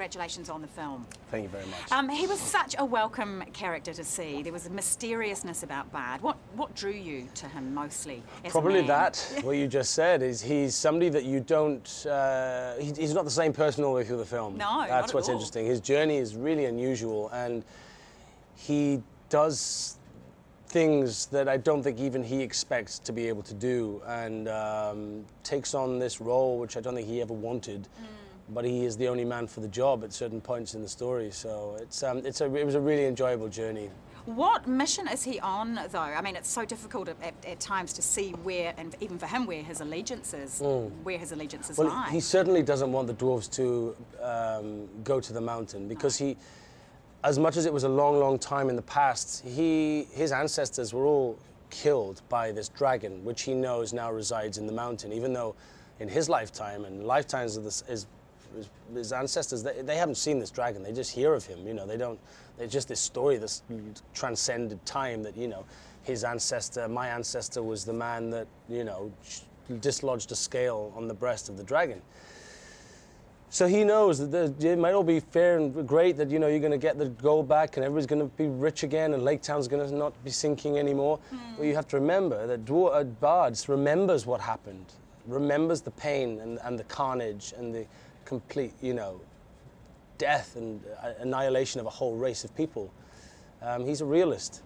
congratulations on the film. Thank you very much. He was such a welcome character to see. There was a mysteriousness about Bard. What drew you to him mostly as Probably a man? that, what you just said, is he's somebody that you don't... he's not the same person all the way through the film. No, that's not what's at all. interesting. His journey is really unusual, and he does things that I don't think even he expects to be able to do, and takes on this role which I don't think he ever wanted, but he is the only man for the job at certain points in the story. So it was a really enjoyable journey. What mission is he on, though? I mean, it's so difficult at times to see where, and even for him, where his allegiances, Well, lie. he certainly doesn't want the dwarves to go to the mountain, because he, as much as it was a long, long time in the past, his ancestors were all killed by this dragon, which he knows now resides in the mountain, even though in his lifetime and lifetimes of his ancestors, they haven't seen this dragon. They just hear of him, you know. It's just this story, this transcended time that, you know, his ancestor, my ancestor, was the man that, you know, dislodged a scale on the breast of the dragon. So he knows that it might all be fair and great, that, you know, you're going to get the gold back and everybody's going to be rich again and Lake Town's going to not be sinking anymore. But you have to remember that Bards remembers what happened, remembers the pain and the carnage and the complete, you know, death and annihilation of a whole race of people. He's a realist.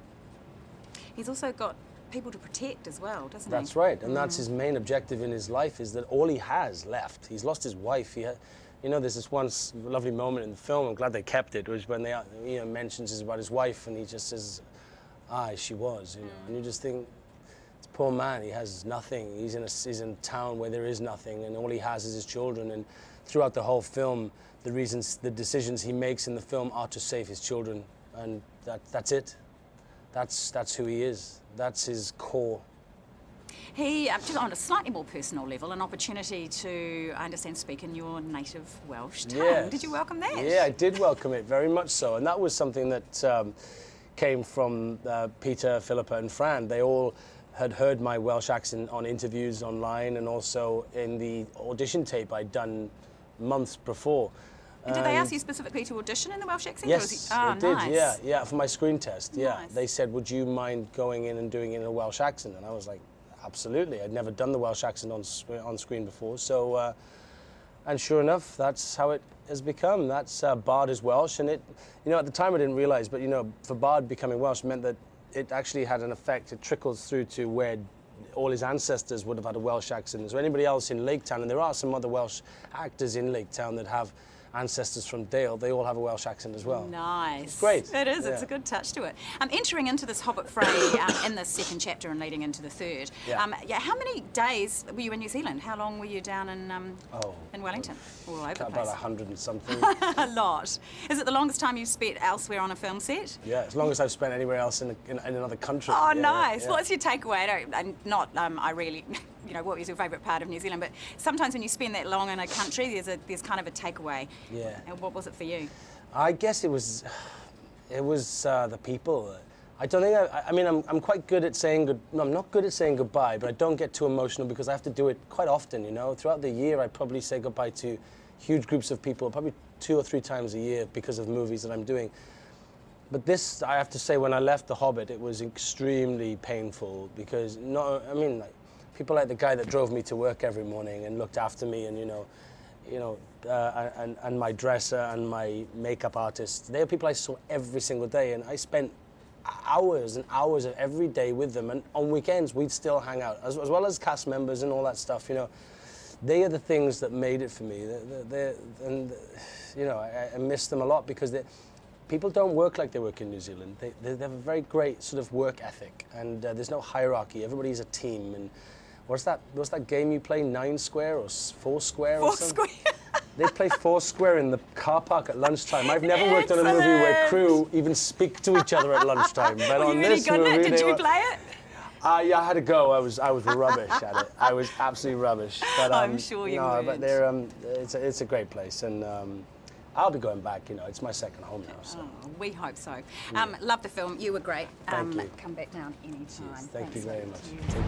He's also got people to protect as well, doesn't he? That's right, and that's his main objective in his life, is that all he has left. He's lost his wife. You know, there's this one lovely moment in the film, I'm glad they kept it, was when they, you know, mentions about his wife, and he just says, "Aye, she was," you know, and you just think, this poor man, he has nothing. He's in a town where there is nothing, and all he has is his children. And throughout the whole film, the decisions he makes in the film are to save his children, and that's it. That's who he is. That's his core. He, just on a slightly more personal level, an opportunity to, I understand, speak in your native Welsh tongue. Yes. Did you welcome that? Yeah, I did welcome it, very much so. And that was something that came from Peter, Philippa and Fran. They all had heard my Welsh accent on interviews online, and also in the audition tape I'd done months before. And did they ask you specifically to audition in the Welsh accent? Yes, they did, nice. yeah, for my screen test, yeah. Nice. They said, would you mind going in and doing it in a Welsh accent? And I was like, absolutely. I'd never done the Welsh accent on screen before, so, and sure enough, that's how it has become. That's Bard is Welsh, and it, you know, at the time I didn't realize, but, you know, for Bard becoming Welsh meant that it actually had an effect. It trickles through to where all his ancestors would have had a Welsh accent. So anybody else in Lake Town, and there are some other Welsh actors in Lake Town that have ancestors from Dale, they all have a Welsh accent as well. Nice. It's great. It is, yeah. It's a good touch to it. Entering into this Hobbit fray in the second chapter and leading into the third, how many days were you in New Zealand? How long were you down in Wellington? All over the place. About 100 and something. A lot. Is it the longest time you've spent elsewhere on a film set? Yeah, as long as I've spent anywhere else in another country. Oh, yeah, nice. Yeah. What's your takeaway? I really, you know, what was your favourite part of New Zealand? But sometimes when you spend that long in a country, there's kind of a takeaway. Yeah. And what was it for you? I guess it was the people. I don't think I mean, I'm quite good at saying no, I'm not good at saying goodbye, but I don't get too emotional because I have to do it quite often, you know. Throughout the year, I probably say goodbye to huge groups of people, probably 2 or 3 times a year because of movies that I'm doing. But this, I have to say, when I left The Hobbit, it was extremely painful because, like, people like the guy that drove me to work every morning and looked after me, and, and my dresser and my makeup artist, they are people I saw every single day, and I spent hours and hours of every day with them, and on weekends we'd still hang out, as well as cast members and all that stuff, you know. They are the things that made it for me, I miss them a lot because people don't work like they work in New Zealand. They have a very great sort of work ethic, and there's no hierarchy. Everybody's a team. And what's that game you play, 9 Square or 4 Square or something? 4 Square. They play 4 Square in the car park at lunchtime. I've never worked on a movie where crew even speak to each other at lunchtime. But Were on you really this good at movie, it? Did you play it? Yeah, I had to go. I was rubbish at it. I was absolutely rubbish. But, I'm sure you would. But they're it's a great place, and I'll be going back. You know, it's my second home now. So. Oh, we hope so. Love the film. You were great. Thank you. Come back down anytime. Thank you very much. Thank you.